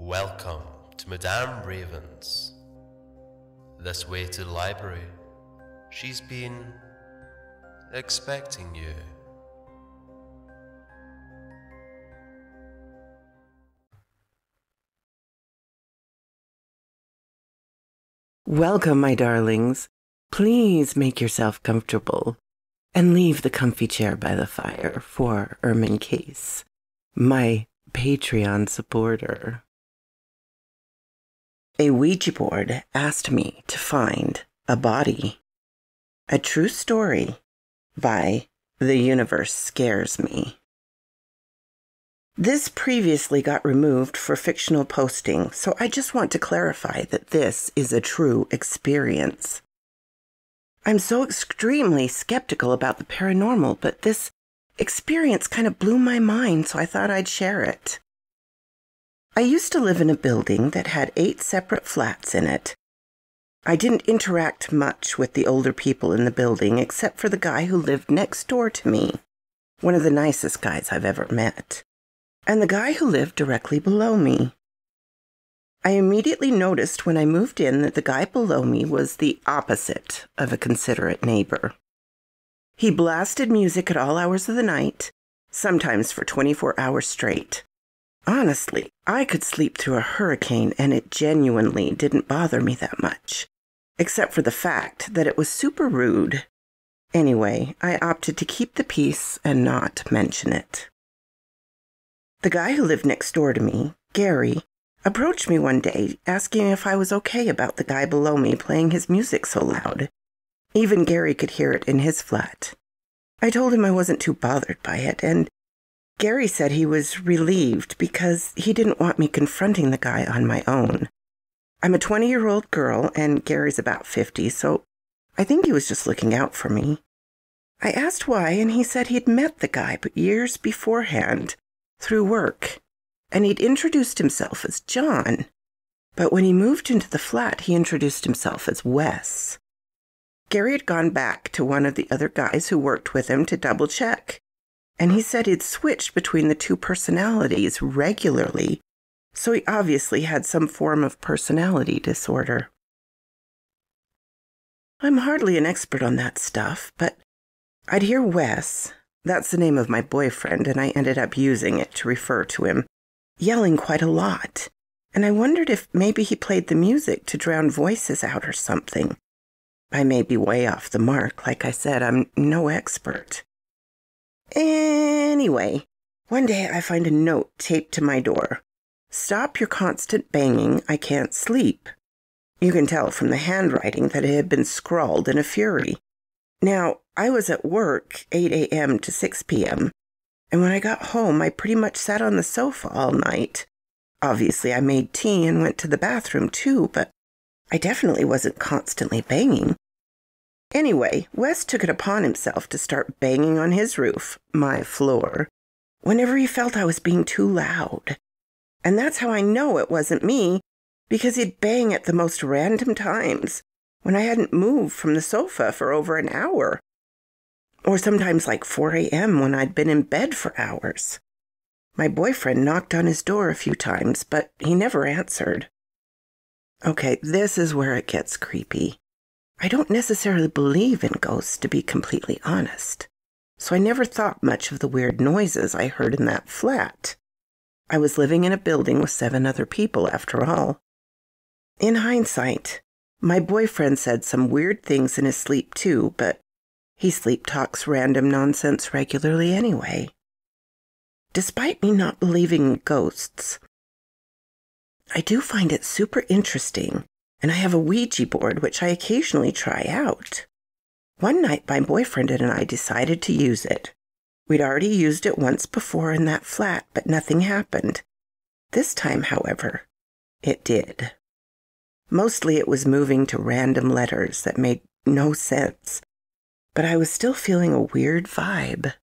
Welcome to Madame Raven's. This way to the library. She's been expecting you. Welcome, my darlings. Please make yourself comfortable and leave the comfy chair by the fire for Ermin Case, my Patreon supporter. A Ouija board asked me to find a body. A true story by The Universe Scares Me. This previously got removed for fictional posting, so I just want to clarify that this is a true experience. I'm so extremely skeptical about the paranormal, but this experience kind of blew my mind, so I thought I'd share it. I used to live in a building that had 8 separate flats in it. I didn't interact much with the older people in the building, except for the guy who lived next door to me, one of the nicest guys I've ever met, and the guy who lived directly below me. I immediately noticed when I moved in that the guy below me was the opposite of a considerate neighbor. He blasted music at all hours of the night, sometimes for 24 hours straight. Honestly, I could sleep through a hurricane and it genuinely didn't bother me that much, except for the fact that it was super rude. Anyway, I opted to keep the peace and not mention it. The guy who lived next door to me, Gary, approached me one day asking if I was okay about the guy below me playing his music so loud. Even Gary could hear it in his flat. I told him I wasn't too bothered by it, and Gary said he was relieved because he didn't want me confronting the guy on my own. I'm a 20-year-old girl, and Gary's about 50, so I think he was just looking out for me. I asked why, and he said he'd met the guy but years beforehand through work, and he'd introduced himself as John. But when he moved into the flat, he introduced himself as Wes. Gary had gone back to one of the other guys who worked with him to double-check, and he said he'd switched between the 2 personalities regularly, so he obviously had some form of personality disorder. I'm hardly an expert on that stuff, but I'd hear Wes, that's the name of my boyfriend, and I ended up using it to refer to him, yelling quite a lot, and I wondered if maybe he played the music to drown voices out or something. I may be way off the mark. Like I said, I'm no expert. Anyway, one day I find a note taped to my door. "Stop your constant banging, I can't sleep." You can tell from the handwriting that it had been scrawled in a fury. Now, I was at work 8 a.m. to 6 p.m., and when I got home, I pretty much sat on the sofa all night. Obviously, I made tea and went to the bathroom too, but I definitely wasn't constantly banging. Anyway, Wes took it upon himself to start banging on his roof, my floor, whenever he felt I was being too loud. And that's how I know it wasn't me, because he'd bang at the most random times, when I hadn't moved from the sofa for over an hour. Or sometimes like 4 a.m. when I'd been in bed for hours. My boyfriend knocked on his door a few times, but he never answered. Okay, this is where it gets creepy. I don't necessarily believe in ghosts, to be completely honest, so I never thought much of the weird noises I heard in that flat. I was living in a building with 7 other people, after all. In hindsight, my boyfriend said some weird things in his sleep too, but he sleep talks random nonsense regularly anyway. Despite me not believing in ghosts, I do find it super interesting, and I have a Ouija board which I occasionally try out. One night my boyfriend and I decided to use it. We'd already used it once before in that flat, but nothing happened. This time, however, it did. Mostly it was moving to random letters that made no sense, but I was still feeling a weird vibe.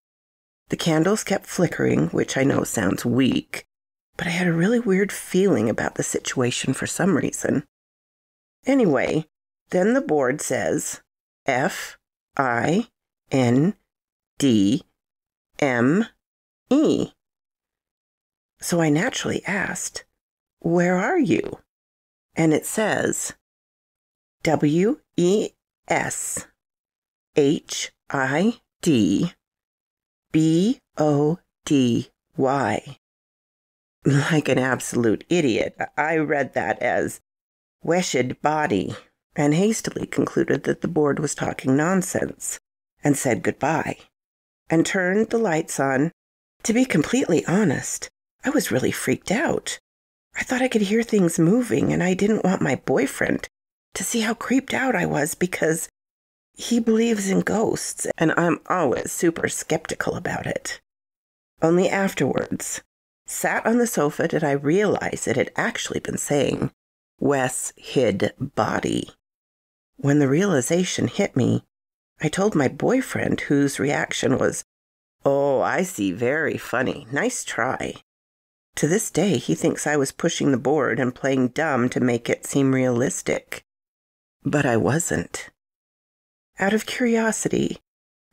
The candles kept flickering, which I know sounds weak, but I had a really weird feeling about the situation for some reason. Anyway, then the board says FINDME. So I naturally asked, Where are you? And it says, WESHIDBODY. Like an absolute idiot, I read that as Weshid Body and hastily concluded that the board was talking nonsense and said goodbye and turned the lights on. To be completely honest, I was really freaked out. I thought I could hear things moving, and I didn't want my boyfriend to see how creeped out I was because he believes in ghosts, and I'm always super skeptical about it. Only afterwards, sat on the sofa, did I realize it had actually been saying, Wes hid body. When the realization hit me, I told my boyfriend, whose reaction was, "Oh, I see, very funny, nice try." To this day, he thinks I was pushing the board and playing dumb to make it seem realistic. But I wasn't. Out of curiosity,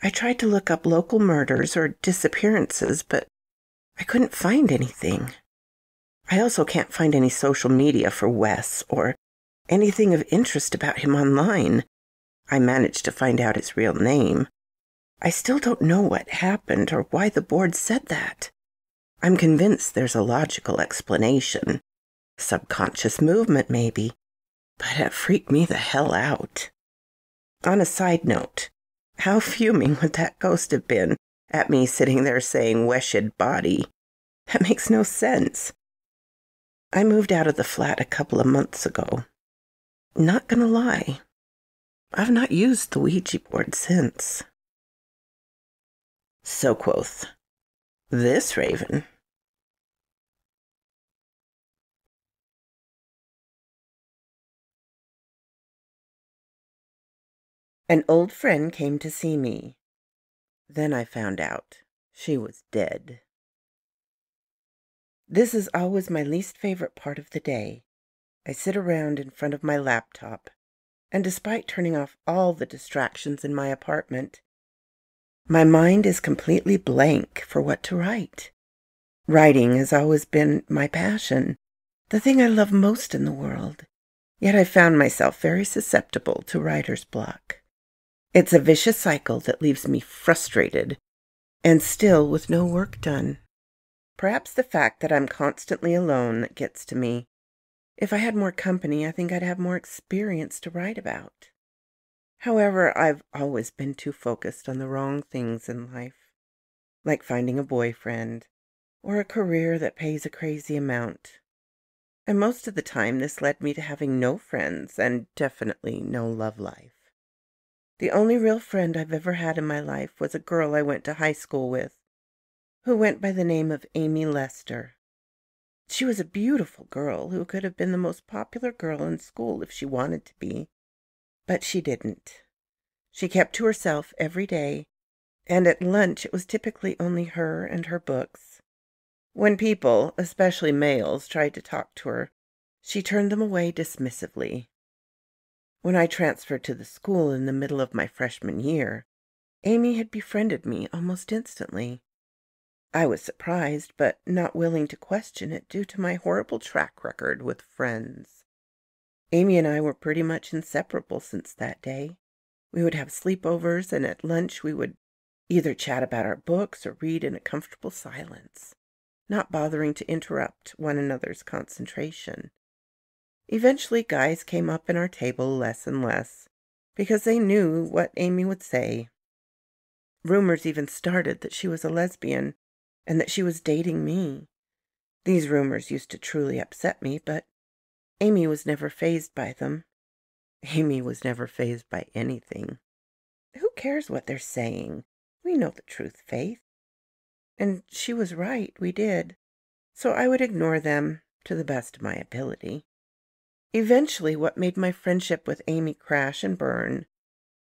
I tried to look up local murders or disappearances, but I couldn't find anything. I also can't find any social media for Wes or anything of interest about him online. I managed to find out his real name. I still don't know what happened or why the board said that. I'm convinced there's a logical explanation. Subconscious movement, maybe. But it freaked me the hell out. On a side note, how fuming would that ghost have been at me sitting there saying Weshid body? That makes no sense. I moved out of the flat a couple of months ago. Not gonna lie, I've not used the Ouija board since. So quoth this raven. An old friend came to see me. Then I found out she was dead. This is always my least favorite part of the day. I sit around in front of my laptop, and despite turning off all the distractions in my apartment, my mind is completely blank for what to write. Writing has always been my passion, the thing I love most in the world, yet I found myself very susceptible to writer's block. It's a vicious cycle that leaves me frustrated and still with no work done. Perhaps the fact that I'm constantly alone that gets to me. If I had more company, I think I'd have more experience to write about. However, I've always been too focused on the wrong things in life, like finding a boyfriend or a career that pays a crazy amount. And most of the time, this led me to having no friends and definitely no love life. The only real friend I've ever had in my life was a girl I went to high school with, who went by the name of Amy Lester. She was a beautiful girl who could have been the most popular girl in school if she wanted to be, but she didn't. She kept to herself every day, and at lunch it was typically only her and her books. When people, especially males, tried to talk to her, she turned them away dismissively. When I transferred to the school in the middle of my freshman year, Amy had befriended me almost instantly. I was surprised, but not willing to question it due to my horrible track record with friends. Amy and I were pretty much inseparable since that day. We would have sleepovers, and at lunch we would either chat about our books or read in a comfortable silence, not bothering to interrupt one another's concentration. Eventually, guys came up in our table less and less, because they knew what Amy would say. Rumors even started that she was a lesbian, and that she was dating me. These rumors used to truly upset me, but Amy was never fazed by them. Amy was never fazed by anything. Who cares what they're saying? We know the truth, Faith. And she was right, we did. So I would ignore them to the best of my ability. Eventually, what made my friendship with Amy crash and burn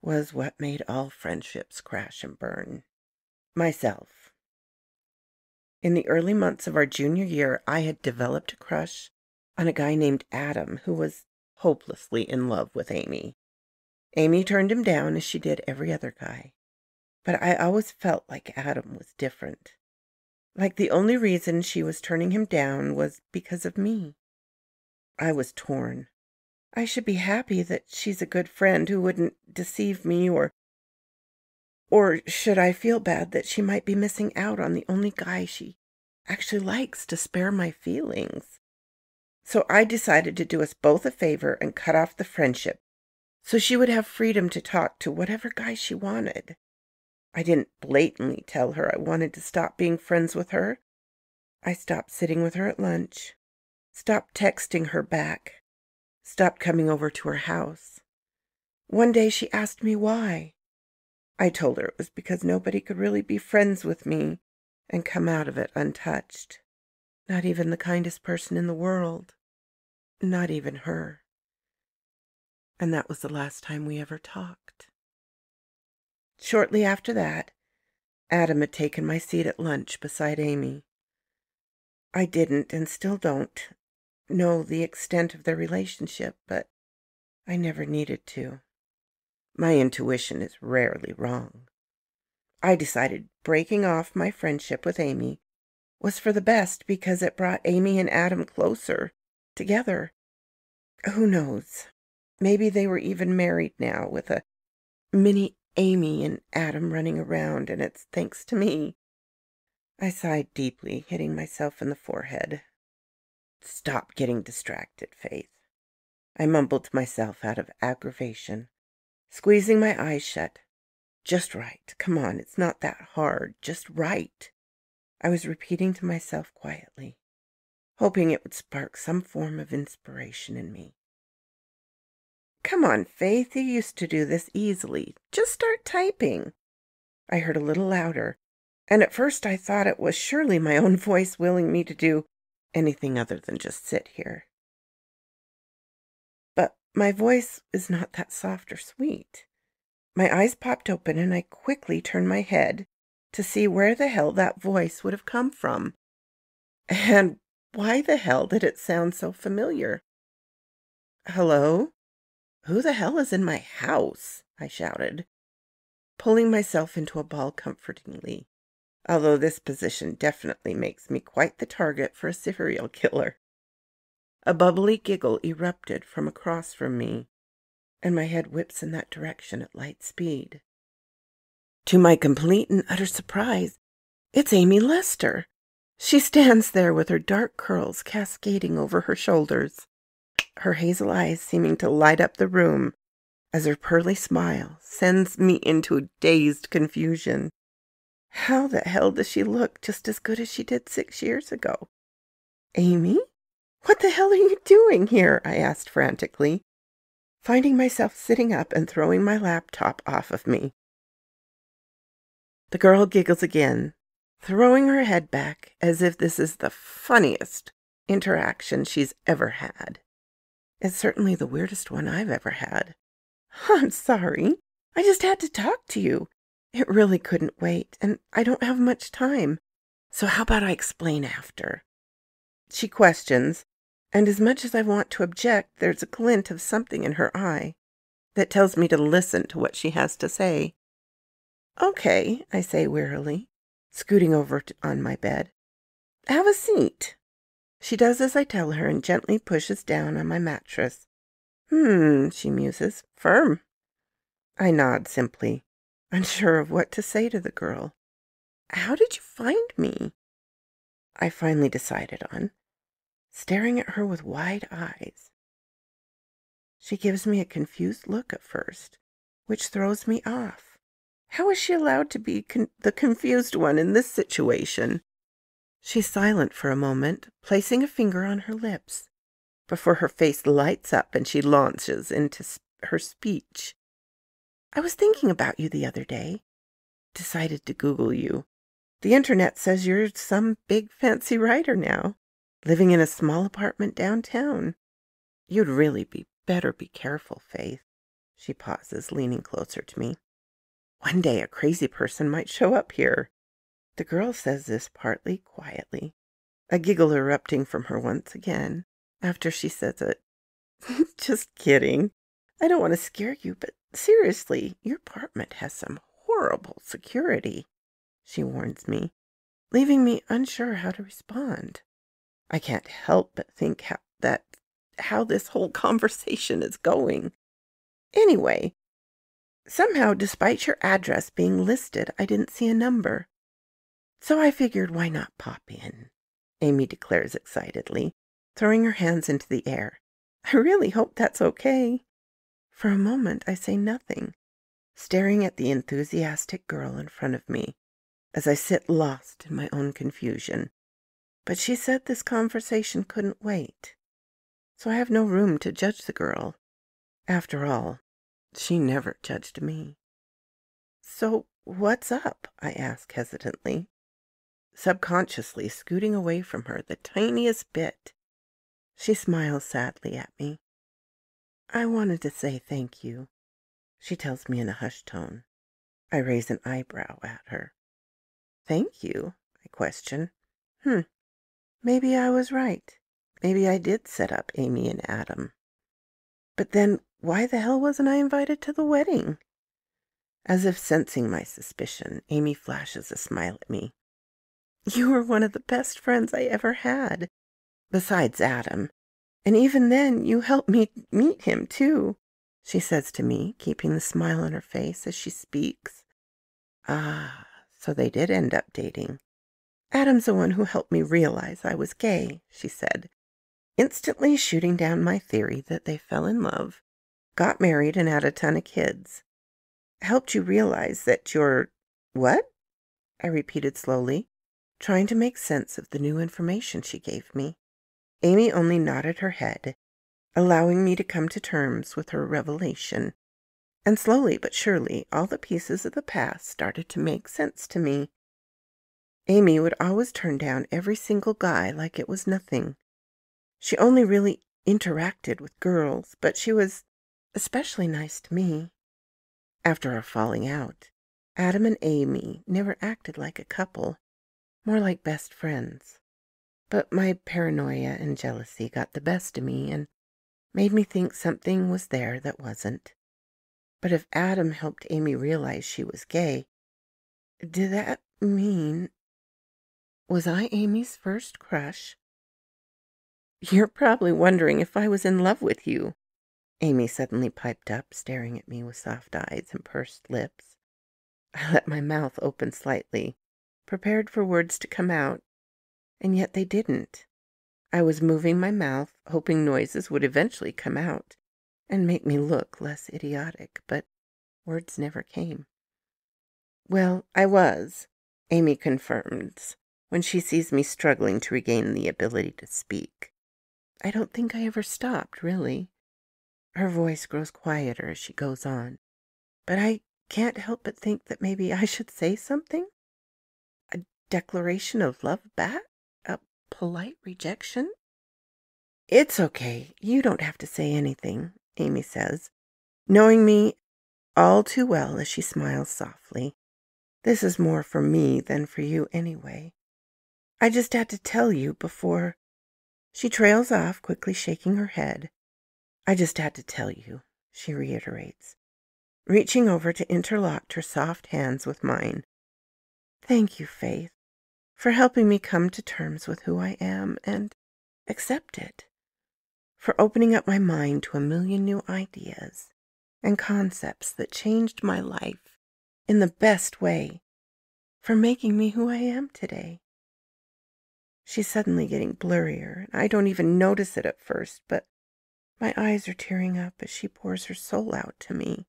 was what made all friendships crash and burn. Myself. In the early months of our junior year, I had developed a crush on a guy named Adam who was hopelessly in love with Amy. Amy turned him down as she did every other guy, but I always felt like Adam was different. Like the only reason she was turning him down was because of me. I was torn. I should be happy that she's a good friend who wouldn't deceive me, or should I feel bad that she might be missing out on the only guy she actually likes to spare my feelings? So I decided to do us both a favor and cut off the friendship so she would have freedom to talk to whatever guy she wanted. I didn't blatantly tell her I wanted to stop being friends with her. I stopped sitting with her at lunch, stopped texting her back, stopped coming over to her house. One day she asked me why. I told her it was because nobody could really be friends with me and come out of it untouched. Not even the kindest person in the world. Not even her. And that was the last time we ever talked. Shortly after that, Adam had taken my seat at lunch beside Amy. I didn't, and still don't, know the extent of their relationship, but I never needed to. My intuition is rarely wrong. I decided breaking off my friendship with Amy was for the best because it brought Amy and Adam closer, together. Who knows? Maybe they were even married now with a mini Amy and Adam running around, and it's thanks to me. I sighed deeply, hitting myself in the forehead. Stop getting distracted, Faith. I mumbled to myself out of aggravation, squeezing my eyes shut. Just right. Come on, it's not that hard. Just right. I was repeating to myself quietly, hoping it would spark some form of inspiration in me. Come on, Faith, you used to do this easily. Just start typing. I heard a little louder, and at first I thought it was surely my own voice willing me to do anything other than just sit here. But my voice is not that soft or sweet. My eyes popped open, and I quickly turned my head to see where the hell that voice would have come from. And why the hell did it sound so familiar? Hello? Who the hell is in my house? I shouted, pulling myself into a ball comfortingly, although this position definitely makes me quite the target for a serial killer. A bubbly giggle erupted from across from me, and my head whips in that direction at light speed. To my complete and utter surprise, it's Amy Lester. She stands there with her dark curls cascading over her shoulders, her hazel eyes seeming to light up the room as her pearly smile sends me into dazed confusion. How the hell does she look just as good as she did 6 years ago? Amy? What the hell are you doing here? I asked frantically, finding myself sitting up and throwing my laptop off of me. The girl giggles again, throwing her head back as if this is the funniest interaction she's ever had. It's certainly the weirdest one I've ever had. I'm sorry. I just had to talk to you. It really couldn't wait, and I don't have much time. So how about I explain after? She questions, and as much as I want to object, there's a glint of something in her eye that tells me to listen to what she has to say. Okay, I say wearily, scooting over on my bed. Have a seat. She does as I tell her and gently pushes down on my mattress. She muses. Firm. I nod simply, unsure of what to say to the girl. How did you find me? I finally decided on, staring at her with wide eyes. She gives me a confused look at first, which throws me off. How is she allowed to be the confused one in this situation? She's silent for a moment, placing a finger on her lips, before her face lights up and she launches into her speech. I was thinking about you the other day. Decided to Google you. The internet says you're some big fancy writer now, living in a small apartment downtown. You'd really better be careful, Faith. She pauses, leaning closer to me. One day a crazy person might show up here. The girl says this partly quietly, a giggle erupting from her once again after she says it. Just kidding. I don't want to scare you, but seriously, your apartment has some horrible security, she warns me, leaving me unsure how to respond. I can't help but think that how this whole conversation is going. Anyway, somehow, despite your address being listed, I didn't see a number. So I figured, why not pop in? Amy declares excitedly, throwing her hands into the air. I really hope that's okay. For a moment, I say nothing, staring at the enthusiastic girl in front of me as I sit lost in my own confusion. But she said this conversation couldn't wait, so I have no room to judge the girl. After all, she never judged me. So what's up? I ask hesitantly, subconsciously scooting away from her the tiniest bit. She smiles sadly at me. I wanted to say thank you, she tells me in a hushed tone. I raise an eyebrow at her. Thank you? I question. Maybe I was right. Maybe I did set up Amy and Adam. But then why the hell wasn't I invited to the wedding? As if sensing my suspicion, Amy flashes a smile at me. You were one of the best friends I ever had, besides Adam. And even then, you helped me meet him, too, she says to me, keeping the smile on her face as she speaks. Ah, so they did end up dating. Adam's the one who helped me realize I was gay, she said, instantly shooting down my theory that they fell in love, got married, and had a ton of kids. Helped you realize that you're... What? I repeated slowly, trying to make sense of the new information she gave me. Amy only nodded her head, allowing me to come to terms with her revelation. And slowly but surely, all the pieces of the past started to make sense to me. Amy would always turn down every single guy like it was nothing. She only really interacted with girls, but she was especially nice to me. After our falling out, Adam and Amy never acted like a couple, more like best friends. But my paranoia and jealousy got the best of me and made me think something was there that wasn't. But if Adam helped Amy realize she was gay, did that mean... Was I Amy's first crush? You're probably wondering if I was in love with you, Amy suddenly piped up, staring at me with soft eyes and pursed lips. I let my mouth open slightly, prepared for words to come out, and yet they didn't. I was moving my mouth, hoping noises would eventually come out and make me look less idiotic, but words never came. Well, I was, Amy confirms, when she sees me struggling to regain the ability to speak. I don't think I ever stopped, really. Her voice grows quieter as she goes on, but I can't help but think that maybe I should say something? A declaration of love back? A polite rejection? It's okay. You don't have to say anything, Amy says, knowing me all too well as she smiles softly. This is more for me than for you anyway. I just had to tell you before... She trails off, quickly shaking her head. I just had to tell you, she reiterates, reaching over to interlock her soft hands with mine. Thank you, Faith, for helping me come to terms with who I am and accept it, for opening up my mind to a million new ideas and concepts that changed my life in the best way, for making me who I am today. She's suddenly getting blurrier, and I don't even notice it at first, but my eyes are tearing up as she pours her soul out to me.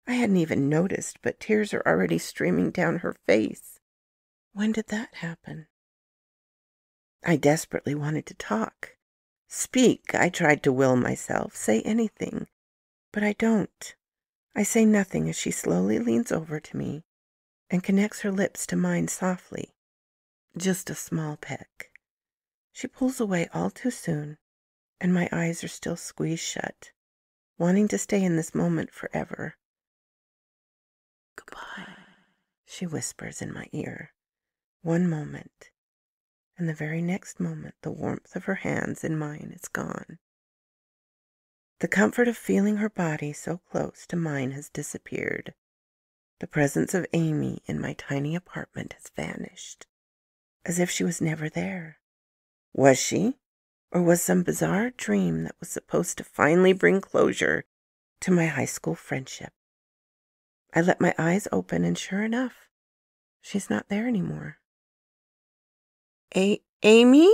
I hadn't even noticed, but tears are already streaming down her face. When did that happen? I desperately wanted to talk. Speak. I tried to will myself, say anything, but I don't. I say nothing as she slowly leans over to me and connects her lips to mine softly. Just a small peck. She pulls away all too soon, and my eyes are still squeezed shut, wanting to stay in this moment forever. Goodbye, she whispers in my ear. One moment, and the very next moment the warmth of her hands in mine is gone. The comfort of feeling her body so close to mine has disappeared. The presence of Amy in my tiny apartment has vanished, as if she was never there. Was she? or was some bizarre dream that was supposed to finally bring closure to my high school friendship. I let my eyes open, and sure enough, she's not there anymore. Amy?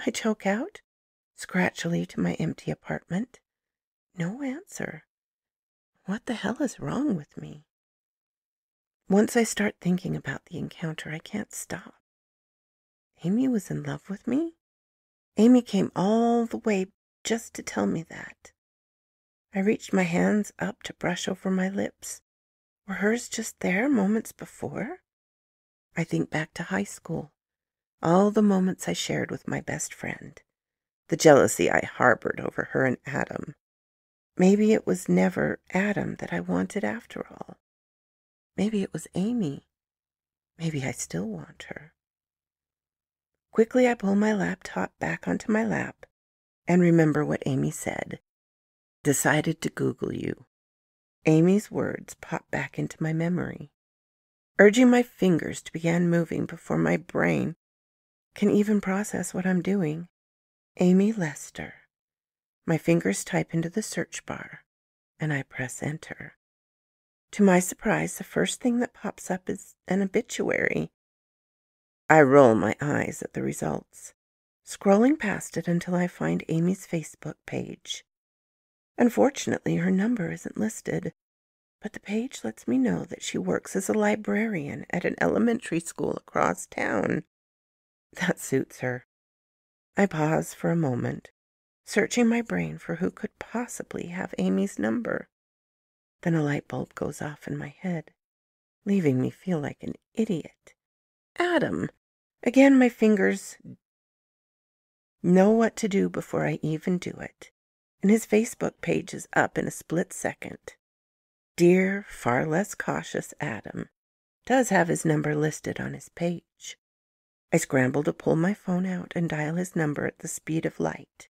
I choke out, scratchily, to my empty apartment. No answer. What the hell is wrong with me? Once I start thinking about the encounter, I can't stop. Amy was in love with me? Amy came all the way just to tell me that. I reached my hands up to brush over my lips. Were hers just there moments before? I think back to high school. All the moments I shared with my best friend. The jealousy I harbored over her and Adam. Maybe it was never Adam that I wanted after all. Maybe it was Amy. Maybe I still want her. Quickly I pull my laptop back onto my lap and remember what Amy said. Decided to Google you. Amy's words pop back into my memory, urging my fingers to begin moving before my brain can even process what I'm doing. Amy Lester. My fingers type into the search bar, and I press enter. To my surprise, the first thing that pops up is an obituary. I roll my eyes at the results, scrolling past it until I find Amy's Facebook page. Unfortunately, her number isn't listed, but the page lets me know that she works as a librarian at an elementary school across town. That suits her. I pause for a moment, searching my brain for who could possibly have Amy's number. Then a light bulb goes off in my head, leaving me feel like an idiot. Adam! Again, my fingers know what to do before I even do it, and his Facebook page is up in a split second. Dear, far less cautious Adam does have his number listed on his page. I scramble to pull my phone out and dial his number at the speed of light.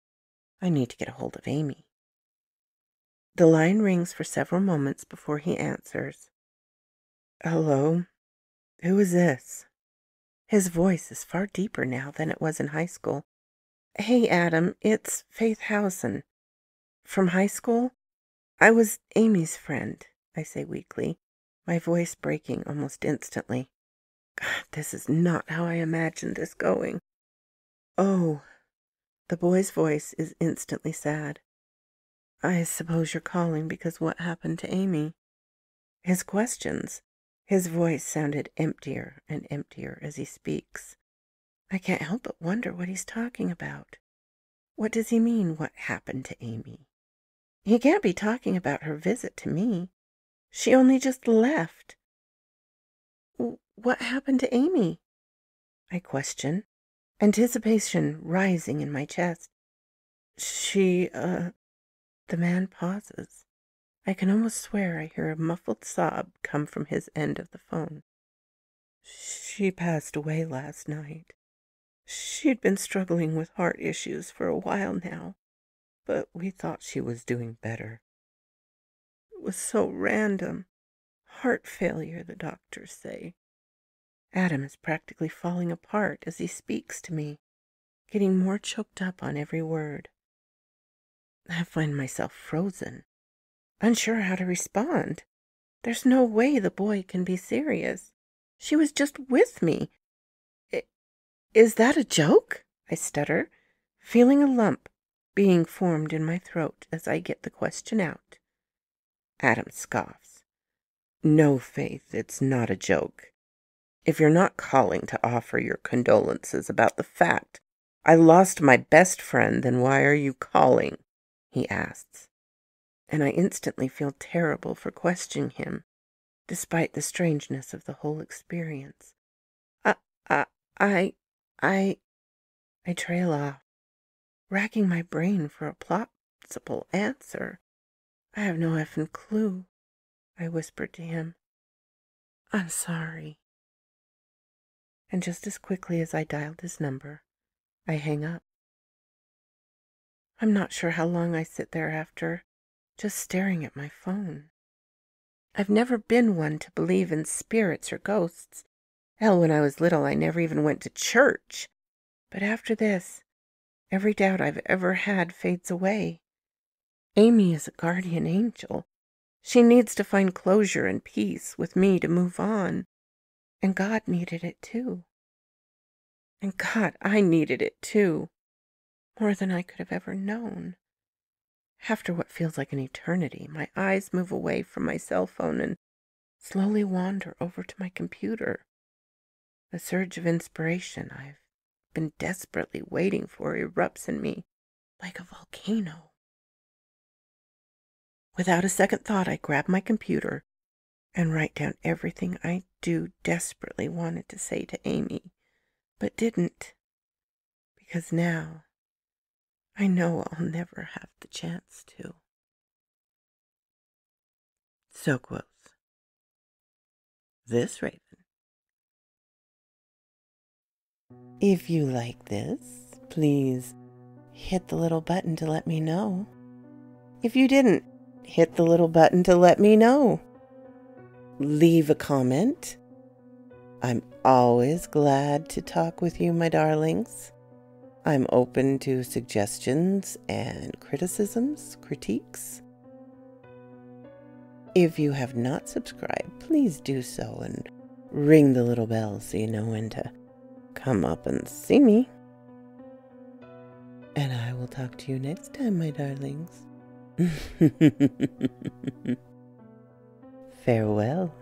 I need to get a hold of Amy. The line rings for several moments before he answers. Hello? Who is this? His voice is far deeper now than it was in high school. Hey, Adam, it's Faith Howson. From high school? I was Amy's friend, I say weakly, my voice breaking almost instantly. God, this is not how I imagined this going. Oh, the boy's voice is instantly sad. I suppose you're calling because what happened to Amy? His questions, his voice sounded emptier and emptier as he speaks. I can't help but wonder what he's talking about. What does he mean, what happened to Amy? He can't be talking about her visit to me. She only just left. What happened to Amy? I question, anticipation rising in my chest. The man pauses. I can almost swear I hear a muffled sob come from his end of the phone. She passed away last night. She'd been struggling with heart issues for a while now, but we thought she was doing better. It was so random. Heart failure, the doctors say. Adam is practically falling apart as he speaks to me, getting more choked up on every word. I find myself frozen, unsure how to respond. There's no way the boy can be serious. She was just with me. Is that a joke? I stutter, feeling a lump being formed in my throat as I get the question out. Adam scoffs. No, Faith, it's not a joke. If you're not calling to offer your condolences about the fact I lost my best friend, then why are you calling? He asks. And I instantly feel terrible for questioning him, despite the strangeness of the whole experience. I trail off, racking my brain for a plausible answer. I have no effing clue, I whispered to him. I'm sorry. And just as quickly as I dialed his number, I hang up. I'm not sure how long I sit there after, just staring at my phone. I've never been one to believe in spirits or ghosts. Hell, when I was little, I never even went to church. But after this, Every doubt I've ever had fades away. Amy is a guardian angel. She needs to find closure and peace with me to move on. And God needed it too. And God, I needed it too. More than I could have ever known. After what feels like an eternity, my eyes move away from my cell phone and slowly wander over to my computer. The surge of inspiration I've been desperately waiting for erupts in me like a volcano. Without a second thought, I grab my computer and write down everything I desperately wanted to say to Amy, but didn't, because now I know I'll never have the chance to. So quotes this raven. If you like this, please hit the little button to let me know. If you didn't, hit the little button to let me know. Leave a comment. I'm always glad to talk with you, my darlings. I'm open to suggestions and criticisms, critiques. If you have not subscribed, please do so and ring the little bell so you know when to come up and see me. And I will talk to you next time, my darlings. Farewell.